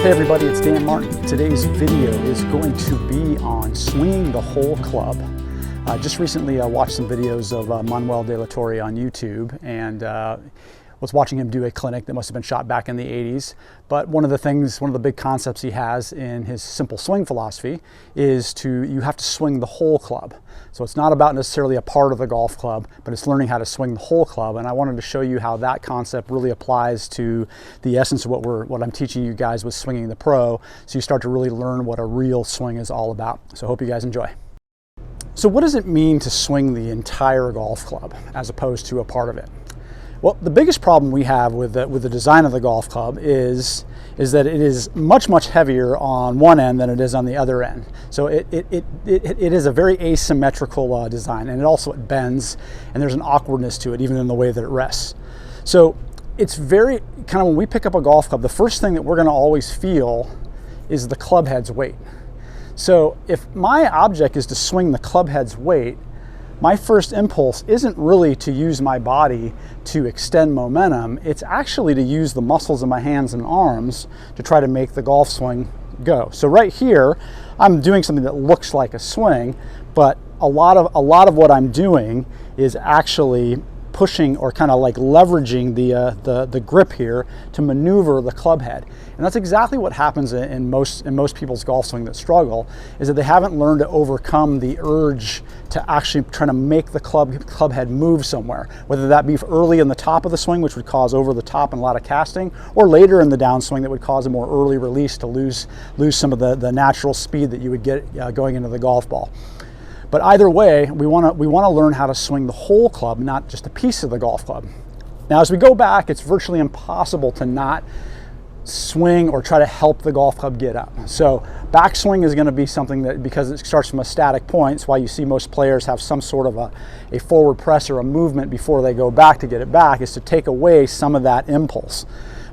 Hey everybody, it's Dan Martin. Today's video is going to be on swinging the whole club. Just recently watched some videos of Manuel de la Torre on YouTube and was watching him do a clinic that must have been shot back in the 80s. But one of the big concepts he has in his simple swing philosophy is you have to swing the whole club. So it's not about necessarily a part of the golf club, but it's learning how to swing the whole club. And I wanted to show you how that concept really applies to the essence of what I'm teaching you guys with Swinging the Pro. So you start to really learn what a real swing is all about. So I hope you guys enjoy. So what does it mean to swing the entire golf club as opposed to a part of it? Well, the biggest problem we have with the design of the golf club is that it is much heavier on one end than it is on the other end. So it is a very asymmetrical design, and it bends, and there's an awkwardness to it even in the way that it rests. So it's very kind of, when we pick up a golf club, the first thing that we're going to always feel is the club head's weight. So if my object is to swing the club head's weight, my first impulse isn't really to use my body to extend momentum. It's actually to use the muscles of my hands and arms to try to make the golf swing go. So right here, I'm doing something that looks like a swing, but a lot of what I'm doing is actually pushing or kind of like leveraging the grip here to maneuver the club head. And that's exactly what happens in most people's golf swing that struggle, is that they haven't learned to overcome the urge to actually try to make the club head move somewhere, whether that be early in the top of the swing, which would cause over the top and a lot of casting, or later in the downswing that would cause a more early release to lose some of the natural speed that you would get going into the golf ball. But either way, we want to learn how to swing the whole club, not just a piece of the golf club. Now, as we go back, it's virtually impossible to not swing or try to help the golf club get up. So backswing is going to be something that, because it starts from a static point, it's why you see most players have some sort of a forward press or a movement before they go back to get it back, is to take away some of that impulse.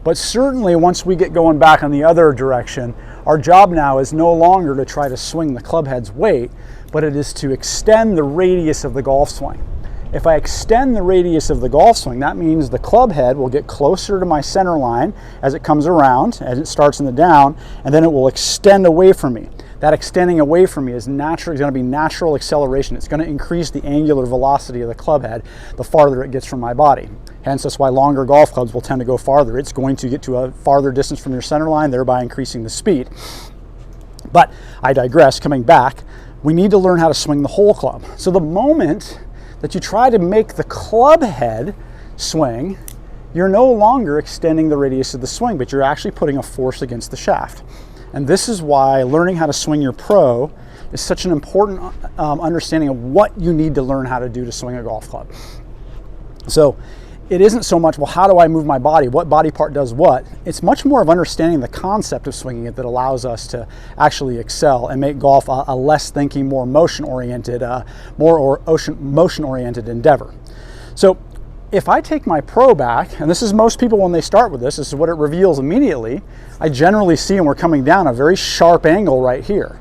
But certainly once we get going back on the other direction, our job now is no longer to try to swing the club head's weight, but it is to extend the radius of the golf swing. If I extend the radius of the golf swing, that means the club head will get closer to my center line as it comes around, as it starts in the down, and then it will extend away from me. That extending away from me is going to be natural acceleration. It's going to increase the angular velocity of the club head the farther it gets from my body. Hence, that's why longer golf clubs will tend to go farther. It's going to get to a farther distance from your center line, thereby increasing the speed. But I digress. Coming back, we need to learn how to swing the whole club. So the moment that you try to make the club head swing, you're no longer extending the radius of the swing, but you're actually putting a force against the shaft. And this is why learning how to swing your pro is such an important understanding of what you need to learn how to do to swing a golf club. So it isn't so much, well, how do I move my body? What body part does what? It's much more of understanding the concept of swinging it that allows us to actually excel and make golf a less thinking, more motion-oriented endeavor. So if I take my pro back, and this is most people when they start with this is what it reveals immediately, I generally see, and we're coming down a very sharp angle right here.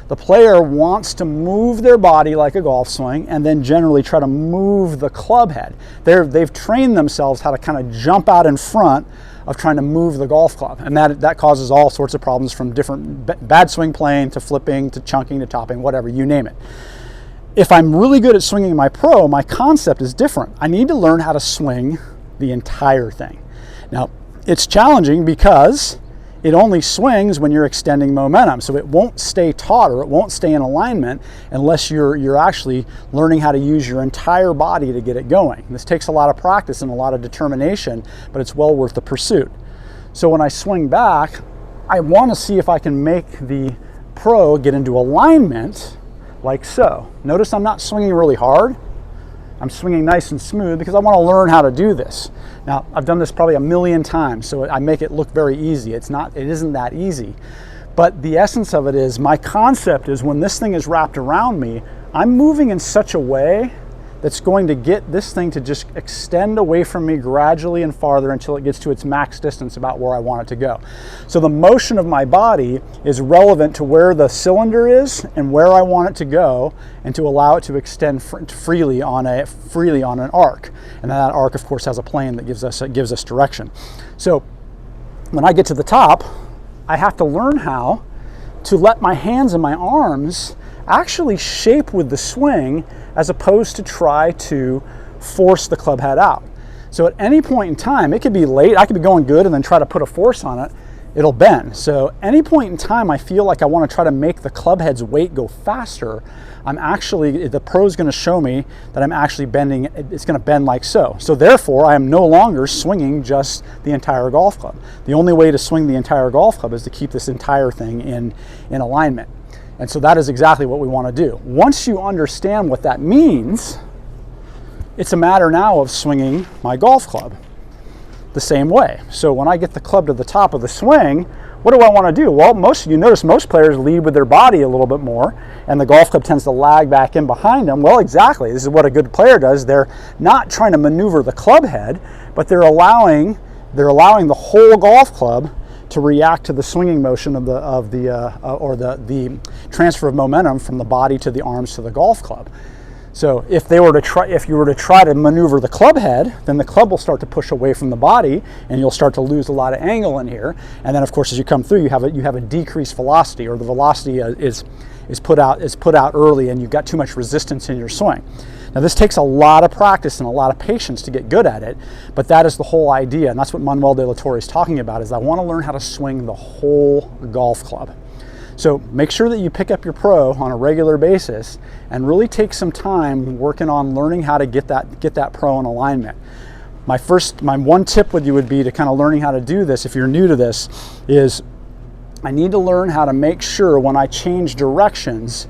The player wants to move their body like a golf swing and then generally try to move the club head. They've trained themselves how to kind of jump out in front of trying to move the golf club. And that causes all sorts of problems, from different bad swing playing to flipping to chunking to topping, whatever, you name it. If I'm really good at swinging my pro, my concept is different. I need to learn how to swing the entire thing. Now, it's challenging because it only swings when you're extending momentum. So it won't stay taut or it won't stay in alignment unless you're actually learning how to use your entire body to get it going. This takes a lot of practice and a lot of determination, but it's well worth the pursuit. So when I swing back, I want to see if I can make the pro get into alignment like so. Notice I'm not swinging really hard. I'm swinging nice and smooth because I want to learn how to do this. Now, I've done this probably a million times, so I make it look very easy. It isn't that easy. But the essence of it is, my concept is, when this thing is wrapped around me, I'm moving in such a way that's going to get this thing to just extend away from me gradually and farther until it gets to its max distance about where I want it to go. So the motion of my body is relevant to where the cylinder is and where I want it to go, and to allow it to extend freely on an arc. And that arc, of course, has a plane that gives us direction. So when I get to the top, I have to learn how to let my hands and my arms actually shape with the swing as opposed to try to force the club head out. So at any point in time, it could be late, I could be going good and then try to put a force on it, it'll bend. So any point in time I feel like I want to try to make the club head's weight go faster, the pro's going to show me that I'm actually bending, it's going to bend like so. So therefore I am no longer swinging just the entire golf club. The only way to swing the entire golf club is to keep this entire thing in alignment. And so that is exactly what we want to do. Once you understand what that means, it's a matter now of swinging my golf club the same way. So when I get the club to the top of the swing, what do I want to do? Well, you notice most players lead with their body a little bit more, and the golf club tends to lag back in behind them. Well, exactly. This is what a good player does. They're not trying to maneuver the club head, but they're allowing the whole golf club to react to the swinging motion of the transfer of momentum from the body to the arms to the golf club. So if you were to try to maneuver the club head, then the club will start to push away from the body, and you'll start to lose a lot of angle in here. And then, of course, as you come through, you have a decreased velocity, or the velocity is put out early, and you've got too much resistance in your swing. Now, this takes a lot of practice and a lot of patience to get good at it, but that is the whole idea, and that's what Manuel de la Torre is talking about. Is I want to learn how to swing the whole golf club. So make sure that you pick up your pro on a regular basis and really take some time working on learning how to get that pro in alignment. My one tip with you would be to kind of learning how to do this, if you're new to this, is I need to learn how to make sure when I change directions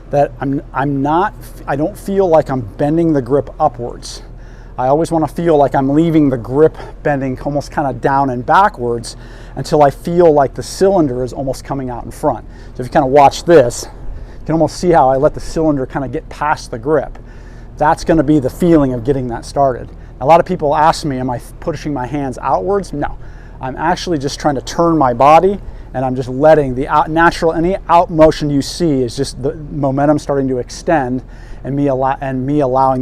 that I don't feel like I'm bending the grip upwards. I always want to feel like I'm leaving the grip bending almost kind of down and backwards until I feel like the cylinder is almost coming out in front. So if you kind of watch this, you can almost see how I let the cylinder kind of get past the grip. That's going to be the feeling of getting that started. A lot of people ask me, am I pushing my hands outwards? No, I'm actually just trying to turn my body, and I'm just letting the any out motion you see is just the momentum starting to extend, and me allowing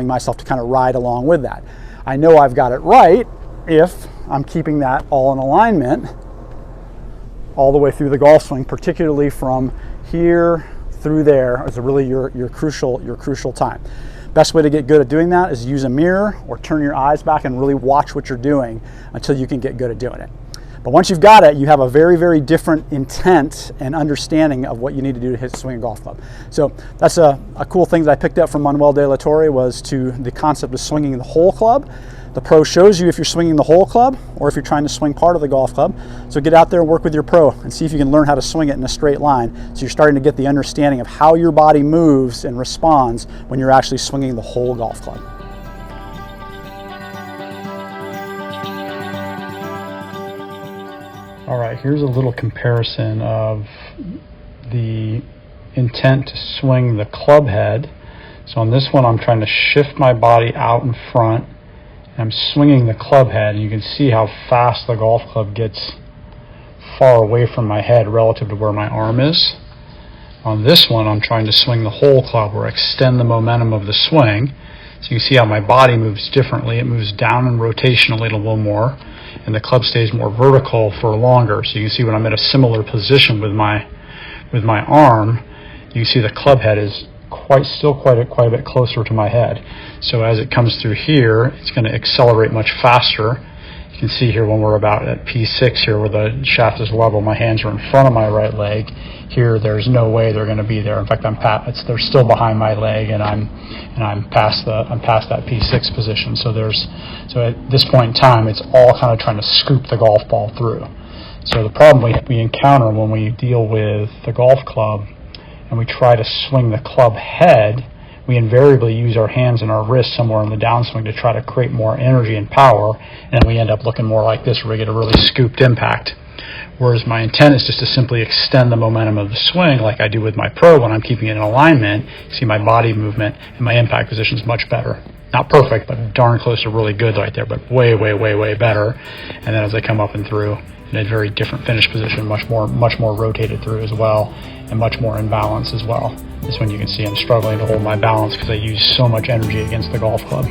myself to kind of ride along with that. I know I've got it right if I'm keeping that all in alignment all the way through the golf swing, particularly from here through there is really your crucial time. Best way to get good at doing that is use a mirror or turn your eyes back and really watch what you're doing until you can get good at doing it. But once you've got it, you have a very, very different intent and understanding of what you need to do to swing a golf club. So that's a cool thing that I picked up from Manuel de la Torre, was to the concept of swinging the whole club. The pro shows you if you're swinging the whole club or if you're trying to swing part of the golf club. So get out there and work with your pro and see if you can learn how to swing it in a straight line. So you're starting to get the understanding of how your body moves and responds when you're actually swinging the whole golf club. All right, here's a little comparison of the intent to swing the club head. So on this one, I'm trying to shift my body out in front. I'm swinging the club head, and you can see how fast the golf club gets far away from my head relative to where my arm is. On this one, I'm trying to swing the whole club, or extend the momentum of the swing. So you see how my body moves differently. It moves down and rotationally a little more, and the club stays more vertical for longer. So you can see when I'm at a similar position with my arm, you see the club head is still quite a bit closer to my head. So as it comes through here, it's going to accelerate much faster. You can see here when we're about at P6 here, where the shaft is level, my hands are in front of my right leg. Here, there's no way they're going to be there. In fact, they're still behind my leg, and I'm past that P6 position. So at this point in time, it's all kind of trying to scoop the golf ball through. So the problem we encounter when we deal with the golf club and we try to swing the club head, we invariably use our hands and our wrists somewhere in the downswing to try to create more energy and power, and we end up looking more like this, where we get a really scooped impact. Whereas my intent is just to simply extend the momentum of the swing like I do with my pro when I'm keeping it in alignment. You see my body movement and my impact position is much better. Not perfect, but darn close to really good right there, but way, way, way, way better. And then as I come up and through, in a very different finish position, much more rotated through as well, and much more in balance as well. This one you can see I'm struggling to hold my balance because I use so much energy against the golf club.